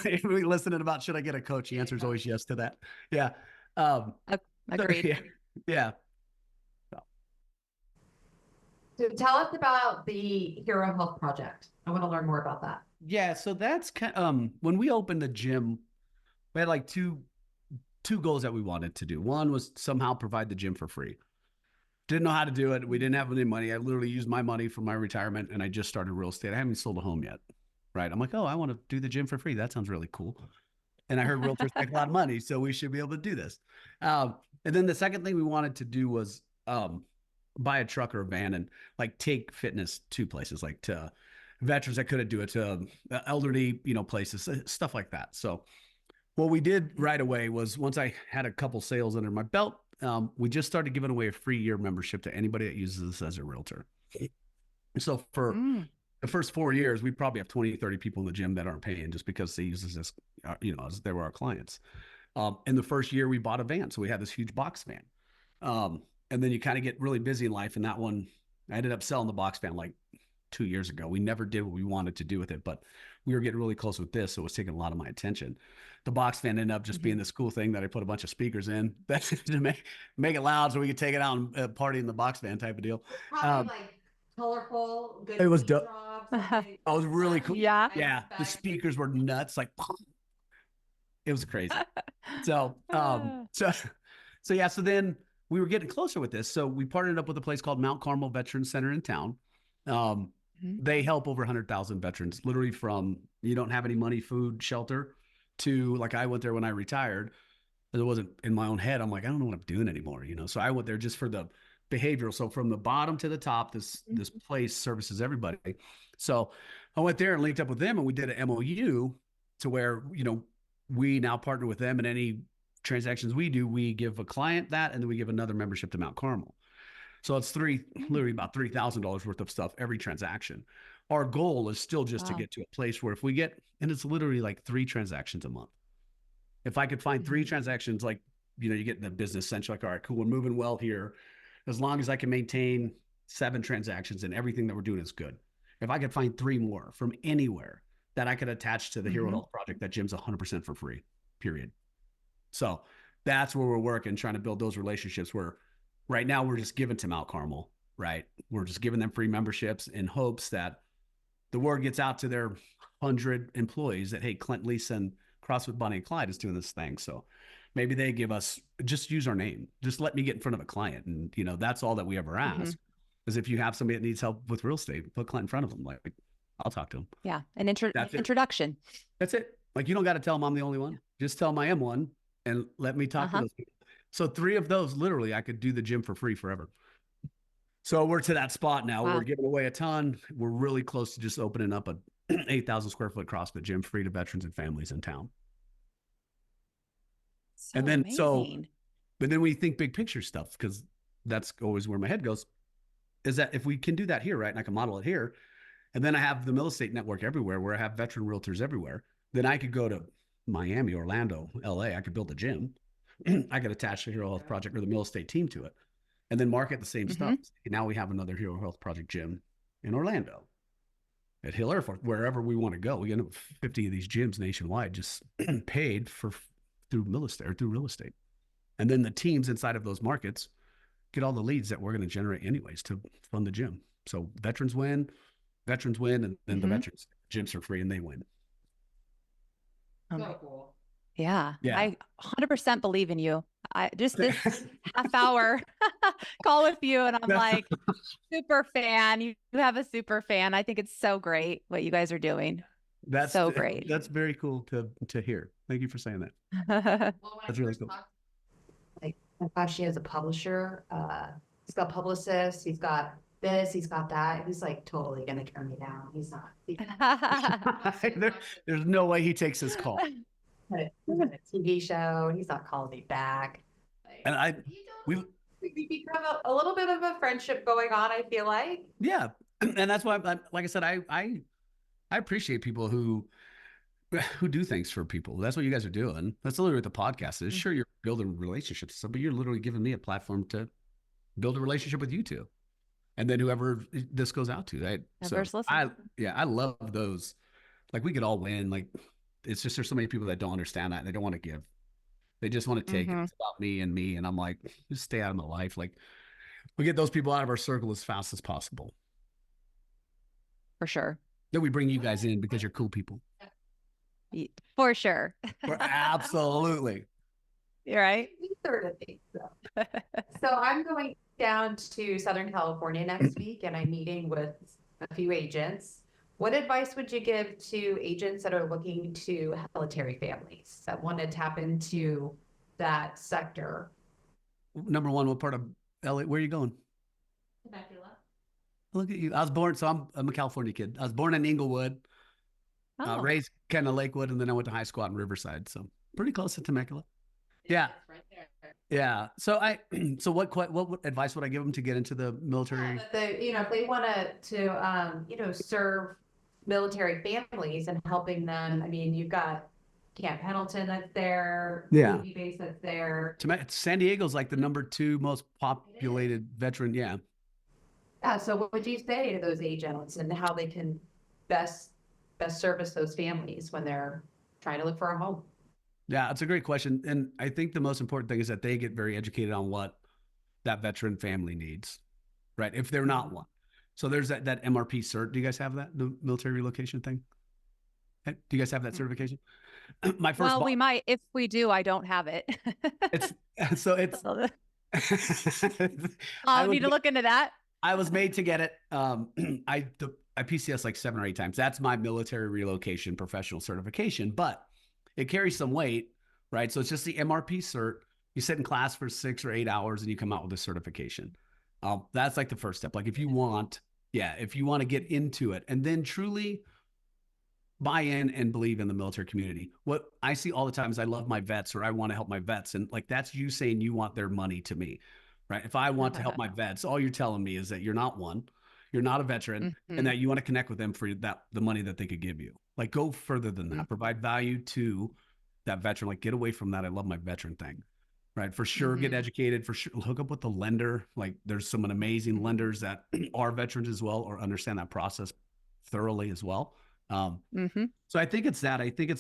Speaker 1: anybody listening about should I get a coach? The answer is always yes to that. Yeah.
Speaker 2: Agreed.
Speaker 1: Yeah.
Speaker 3: So tell us about the Hero Health Project. I want to learn more about that.
Speaker 1: Yeah. So that's kind when we opened the gym, we had like two goals that we wanted to do. One was somehow provide the gym for free. Didn't know how to do it. We didn't have any money. I literally used my money for my retirement and I just started real estate. I haven't sold a home yet. Right. I'm like, oh, I want to do the gym for free. That sounds really cool. And I heard realtors make a lot of money, so we should be able to do this. And then the second thing we wanted to do was buy a truck or a van and like take fitness to places, like to veterans that couldn't do it, to elderly, places, stuff like that. So what we did right away was once I had a couple sales under my belt, we just started giving away a free year membership to anybody that uses this as a realtor. So for the first 4 years, we probably have 20, 30 people in the gym that aren't paying just because they use this as, as they were our clients. In the first year, we bought a van. So we had this huge box van. And then you kind of get really busy in life. And that one, I ended up selling the box van like 2 years ago. We never did what we wanted to do with it, but we were getting really close with this. So it was taking a lot of my attention. The box fan ended up just being this cool thing that I put a bunch of speakers in to make it loud so we could take it out and party in the box van type of deal.
Speaker 3: Probably like colorful, good.
Speaker 1: It was
Speaker 3: dope.
Speaker 1: It was really cool.
Speaker 2: Yeah.
Speaker 1: Yeah. The speakers were nuts. Like, it was crazy. So yeah. So then we were getting closer with this. So we partnered up with a place called Mount Carmel Veterans Center in town. They help over 100,000 veterans, literally from you don't have any money, food, shelter, to like I went there when I retired. It wasn't in my own head. I'm like, I don't know what I'm doing anymore, So I went there just for the behavioral. So from the bottom to the top, this place services everybody. So I went there and linked up with them, and we did an MOU to where, we now partner with them, and any transactions we do, we give a client that, and then we give another membership to Mount Carmel. So it's literally about $3,000 worth of stuff every transaction. Our goal is still just to get to a place where if we get, and it's literally like 3 transactions a month. If I could find 3 transactions, like, you get in the business sense, like, all right, cool, we're moving well here. As long as I can maintain 7 transactions and everything that we're doing is good. If I could find 3 more from anywhere that I could attach to the Hero Health Project, that gym's 100% for free, period. So that's where we're working, trying to build those relationships where right now we're just giving to Mount Carmel, right? We're just giving them free memberships in hopes that the word gets out to their 100 employees that, hey, Clint, Lisa, and CrossFit Bonnie and Clyde is doing this thing. So maybe they give us, just use our name. Just let me get in front of a client. And, that's all that we ever ask. Is if you have somebody that needs help with real estate, put Clint in front of them. Like, I'll talk to them.
Speaker 2: Yeah. An introduction.
Speaker 1: That's it. Like, you don't got to tell them I'm the only one. Just tell them I am one and let me talk to those people. So 3 of those, literally, I could do the gym for free forever. So we're to that spot now. We're giving away a ton. We're really close to just opening up a 8,000 square foot CrossFit gym free to veterans and families in town.
Speaker 2: And then
Speaker 1: but then we think big picture stuff, because that's always where my head goes, is that if we can do that here, right, and I can model it here, and then I have the Mill Estate Network everywhere where I have veteran realtors everywhere, then I could go to Miami, Orlando, LA. I could build a gym. I could attach the Hero Health Project or the Mill Estate team to it and then market the same stuff. And now we have another Hero Health Project gym in Orlando, at Hill Air Force, wherever we want to go. We get 50 of these gyms nationwide just paid for through real estate. And then the teams inside of those markets get all the leads that we're going to generate anyways to fund the gym. So veterans win, and then the veterans gyms are free and they win.
Speaker 3: So cool.
Speaker 2: Yeah.
Speaker 1: Yeah.
Speaker 2: I 100% believe in you. I just this half hour call with you and I'm like super fan. You have a super fan. I think it's so great what you guys are doing.
Speaker 1: That's
Speaker 2: so great.
Speaker 1: That's very cool to hear. Thank you for saying that.
Speaker 3: Well,
Speaker 1: That's really cool.
Speaker 3: Like, my gosh, he has a publisher. He's got publicists. He's got this. He's got that. He's like totally gonna turn me down. He's not.
Speaker 1: There's no way he takes his call.
Speaker 3: He's on a TV show. He's not calling me back.
Speaker 1: And we
Speaker 3: become a little bit of a friendship going on. I feel like.
Speaker 1: Yeah, and that's why, like I said, I appreciate people who do things for people. That's what you guys are doing. That's literally what the podcast is. Sure, you're building relationships, but you're literally giving me a platform to build a relationship with you two, and then whoever this goes out to. Right? So I love those. Like we could all win. Like it's just there's so many people that don't understand that and they don't want to give. They just want to take it. It's about me, and I'm like, just stay out of my life. Like we get those people out of our circle as fast as possible.
Speaker 2: For sure.
Speaker 1: Then we bring you guys in because you're cool people.
Speaker 2: For sure.
Speaker 1: Absolutely.
Speaker 2: You're right.
Speaker 3: We sort of think so. So I'm going down to Southern California next week and I'm meeting with a few agents. What advice would you give to agents that are looking to have military families that want to tap into that sector?
Speaker 1: Number one, what part of LA? Where are you going?
Speaker 3: Temecula.
Speaker 1: Look at you. I was born, so I'm a California kid. I was born in Inglewood, raised kind of Lakewood, and then I went to high school out in Riverside. So pretty close to Temecula. Yeah.
Speaker 3: Right there.
Speaker 1: Yeah. So so what advice would I give them to get into the military?
Speaker 3: Yeah, if they want to serve military families and helping them. I mean, you've got Camp Pendleton that's there, Navy base that's there.
Speaker 1: San Diego's like the #2 most populated veteran. Yeah.
Speaker 3: Yeah. So what would you say to those agents and how they can best service those families when they're trying to look for a home?
Speaker 1: Yeah, it's a great question. And I think the most important thing is that they get very educated on what that veteran family needs, right? If they're not one. So there's that MRP cert. Do you guys have that, the military relocation thing? Do you guys have that certification?
Speaker 2: We might. If we do, I don't have it. I need to look into that.
Speaker 1: I was made to get it. I PCS like 7 or 8 times. That's my military relocation professional certification, but it carries some weight, right? So it's just the MRP cert. You sit in class for 6 or 8 hours and you come out with a certification. That's like the first step. Like if you want to get into it and then truly buy in and believe in the military community. What I see all the time is I love my vets or I want to help my vets. And like, that's you saying you want their money to me, right? If I want to help my vets, all you're telling me is that you're not one, you're not a veteran, and that you want to connect with them for the money that they could give you. Like go further than that, provide value to that veteran. Like get away from that. I love my veteran thing. Right. For sure. Get educated, for sure. Hook up with the lender. Like there's some amazing lenders that are veterans as well, or understand that process thoroughly as well. So I think it's that. I think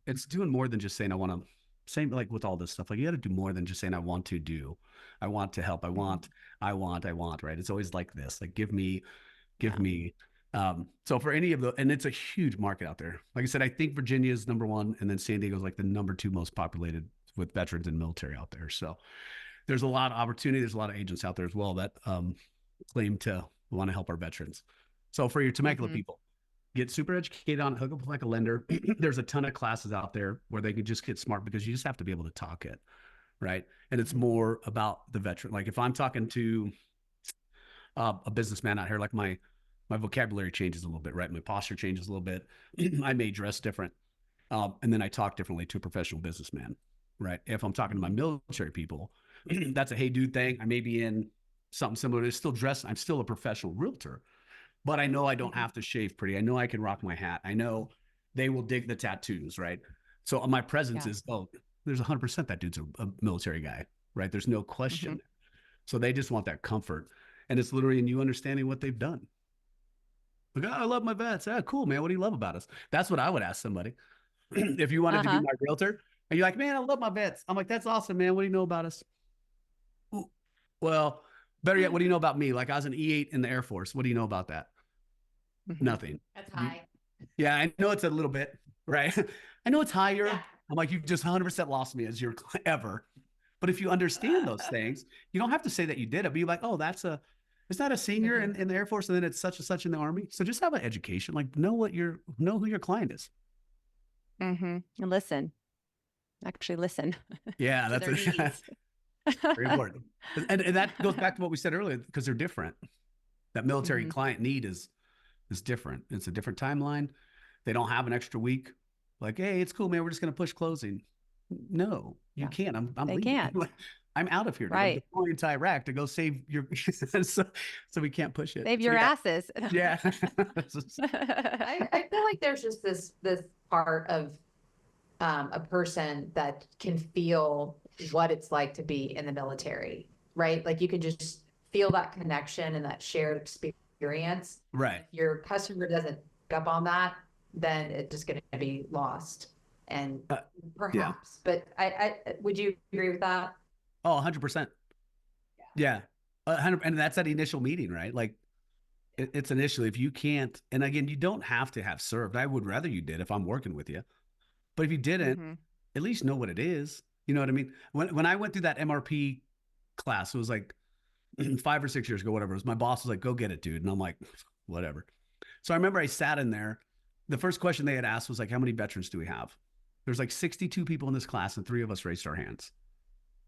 Speaker 1: it's doing more than just saying, I want to, same like with all this stuff. Like you got to do more than just saying, I want to do, I want to help. I want, right. It's always like this, like, give me. So for any of the, and it's a huge market out there. Like I said, I think Virginia is #1 and then San Diego is like the #2 most populated with veterans and military out there. So there's a lot of opportunity. There's a lot of agents out there as well that claim to want to help our veterans. So for your Temecula people, get super educated on it, hook up with like a lender. There's a ton of classes out there where they could just get smart because you just have to be able to talk it, right? And it's more about the veteran. Like if I'm talking to a businessman out here, like my vocabulary changes a little bit, right? My posture changes a little bit. I may dress different. And then I talk differently to a professional businessman. Right. If I'm talking to my military people, that's a hey dude thing. I may be in something similar. It's still dressed. I'm still a professional realtor, but I know I don't have to shave pretty. I know I can rock my hat. I know they will dig the tattoos, right? So my presence
Speaker 2: Yeah.
Speaker 1: is, oh, there's 100% that dude's a military guy, right? There's no question. So they just want that comfort. And it's literally in you understanding what they've done. Like, oh, I love my vets. Ah, cool, man. What do you love about us? That's what I would ask somebody. If you wanted to be my realtor and you're like, man, I love my vets. I'm like, that's awesome, man. What do you know about us? Ooh, well, better yet, what do you know about me? Like I was an E8 in the Air Force. What do you know about that? Nothing.
Speaker 3: That's high.
Speaker 1: Yeah, I know it's a little bit, right? I know it's higher.
Speaker 3: Yeah.
Speaker 1: I'm like, you've just 100% lost me as your ever. But if you understand those things, you don't have to say that you did it. But you're like, oh, is that a senior in the Air Force and then it's such and such in the Army? So just have an education, like know who your client is.
Speaker 2: And actually listen.
Speaker 1: Yeah,
Speaker 2: to
Speaker 1: that's
Speaker 2: their
Speaker 1: it.
Speaker 2: needs.
Speaker 1: Very important. And that goes back to what we said earlier, because they're different. That military client need is different. It's a different timeline. They don't have an extra week. Like, hey, it's cool, man. We're just going to push closing. No, you can't. I'm
Speaker 2: They
Speaker 1: leaving.
Speaker 2: can't.
Speaker 1: I'm out of here.
Speaker 2: Right.
Speaker 1: I'm deploying to Iraq to go save your. so we can't push it.
Speaker 2: Save
Speaker 1: So
Speaker 2: your asses.
Speaker 1: Yeah.
Speaker 3: I feel like there's just this part of a person that can feel what it's like to be in the military, right? Like you can just feel that connection and that shared experience.
Speaker 1: Right.
Speaker 3: If your customer doesn't pick up on that, then it's just going to be lost. And perhaps, but I would you agree with that?
Speaker 1: Oh, 100%. Yeah. 100%. And that's that initial meeting, right? Like it's initially, if you can't, and again, you don't have to have served. I would rather you did if I'm working with you. But if you didn't, at least know what it is. You know what I mean? When I went through that MRP class, it was like 5 or 6 years ago, whatever. It was, my boss was like, go get it, dude. And I'm like, whatever. So I remember I sat in there. The first question they had asked was like, how many veterans do we have? There's like 62 people in this class and 3 of us raised our hands.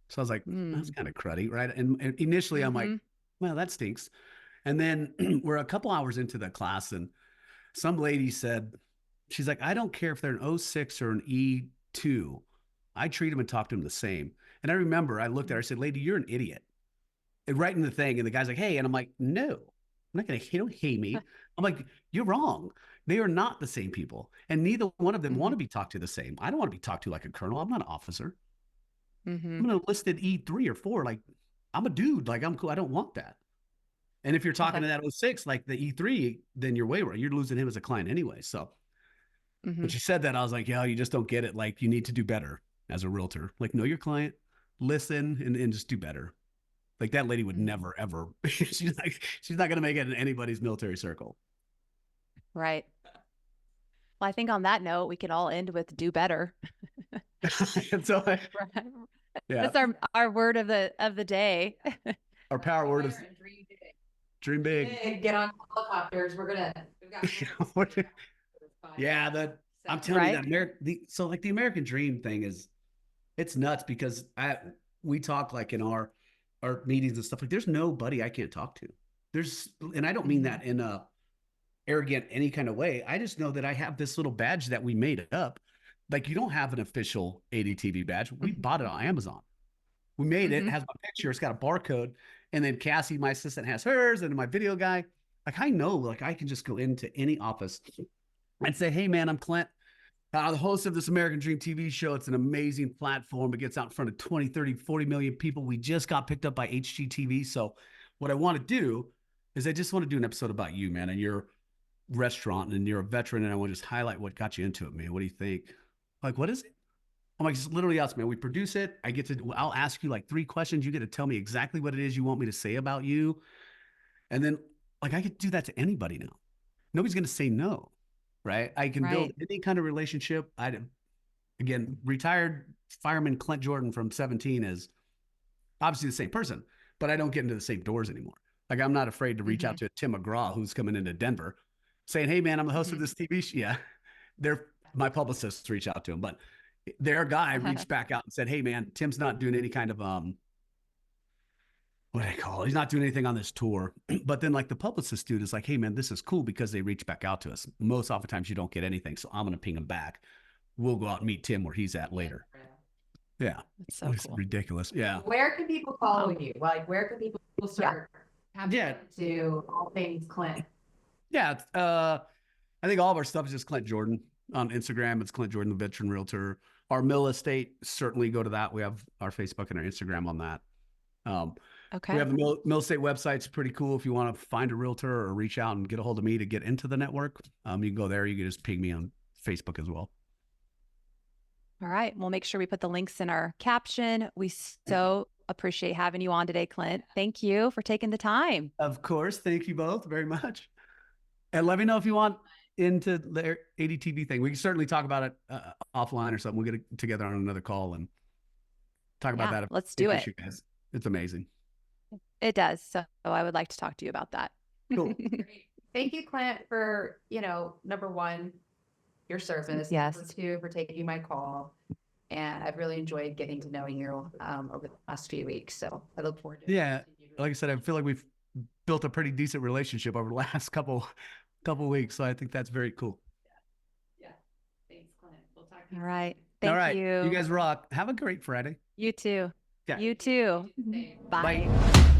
Speaker 1: So I was like, that's kind of cruddy, right? And initially I'm like, well, that stinks. And then we're a couple hours into the class and some lady said, she's like, I don't care if they're an 06 or an E2. I treat them and talk to them the same. And I remember I looked at her, I said, lady, you're an idiot. And right in the thing. And the guy's like, hey, and I'm like, no, I'm not going to, don't hate me. I'm like, you're wrong. They are not the same people. And neither one of them want to be talked to the same. I don't want to be talked to like a colonel. I'm not an officer. I'm an enlisted E3 or 4. Like I'm a dude. Like I'm cool. I don't want that. And if you're talking to that 06, like the E3, then you're way right. You're losing him as a client anyway. So when she said that, I was like, yeah, you just don't get it. Like you need to do better as a realtor. Like know your client, listen, and just do better. Like that lady would never, ever, she's not going to make it in anybody's military circle.
Speaker 2: Right. Well, I think on that note, we can all end with do better.
Speaker 1: So, yeah,
Speaker 2: that's our word of the day.
Speaker 1: Our power word is dream big.
Speaker 3: Get on helicopters.
Speaker 1: Yeah, I'm telling you that so like the American dream thing is, it's nuts because we talk like in our meetings and stuff, like there's nobody I can't talk to. And I don't mean that in a arrogant any kind of way. I just know that I have this little badge that we made up. Like you don't have an official ADTV badge. We bought it on Amazon. We made it. It has my picture. It's got a barcode. And then Cassie, my assistant, has hers, and my video guy. Like I know, like I can just go into any office and say, hey man, I'm Clint. The host of this American Dream TV show. It's an amazing platform. It gets out in front of 20, 30, 40 million people. We just got picked up by HGTV. So what I want to do is I just want to do an episode about you, man, and your restaurant, and you're a veteran, and I want to just highlight what got you into it, man. What do you think? Like, what is it? I'm like, just literally us, man. We produce it. I'll ask you like 3 questions. You get to tell me exactly what it is you want me to say about you. And then like, I could do that to anybody now. Nobody's going to say no. Right. I can build any kind of relationship. Again, retired fireman Clint Jordan from 17 is obviously the same person, but I don't get into the same doors anymore. Like I'm not afraid to reach out to Tim McGraw, who's coming into Denver saying, hey man, I'm the host of this TV show. Yeah. My publicists reach out to him, but their guy reached back out and said, hey man, Tim's not doing any kind of, what do I call it? He's not doing anything on this tour. But then like the publicist dude is like, hey man, this is cool because they reach back out to us. Most oftentimes you don't get anything. So I'm going to ping him back. We'll go out and meet Tim where he's at later. Yeah.
Speaker 2: That's so
Speaker 1: It's
Speaker 2: cool.
Speaker 1: ridiculous. Yeah.
Speaker 3: Where can people follow you? Like, where can people start
Speaker 1: Yeah.
Speaker 3: to all things Clint?
Speaker 1: Yeah. I think all of our stuff is just Clint Jordan on Instagram. It's Clint Jordan, the veteran realtor. Our mill estate, certainly go to that. We have our Facebook and our Instagram on that.
Speaker 2: Okay.
Speaker 1: We have the mill estate website's pretty cool. If you want to find a realtor or reach out and get a hold of me to get into the network, you can go there. You can just ping me on Facebook as well.
Speaker 2: All right. We'll make sure we put the links in our caption. We so appreciate having you on today, Clint. Thank you for taking the time.
Speaker 1: Of course. Thank you both very much. And let me know if you want into the ADTV thing. We can certainly talk about it offline or something. We'll get together on another call and talk about that.
Speaker 2: Let's do it.
Speaker 1: You guys. It's amazing.
Speaker 2: It does. So I would like to talk to you about that.
Speaker 1: Cool.
Speaker 3: Thank you, Clint, for, number one, your service.
Speaker 2: Yes.
Speaker 3: Number two, for taking my call. And I've really enjoyed getting to know you over the last few weeks. So I look forward to it.
Speaker 1: Yeah. Like I said, I feel like we've built a pretty decent relationship over the last couple weeks. So I think that's very cool.
Speaker 3: Yeah. Thanks, Clint. We'll talk to you.
Speaker 2: All right.
Speaker 1: All
Speaker 2: Thank
Speaker 1: right.
Speaker 2: you.
Speaker 1: You guys rock. Have a great Friday.
Speaker 2: You too.
Speaker 1: Yeah.
Speaker 2: You too.
Speaker 3: soon.
Speaker 2: Bye.
Speaker 1: Bye.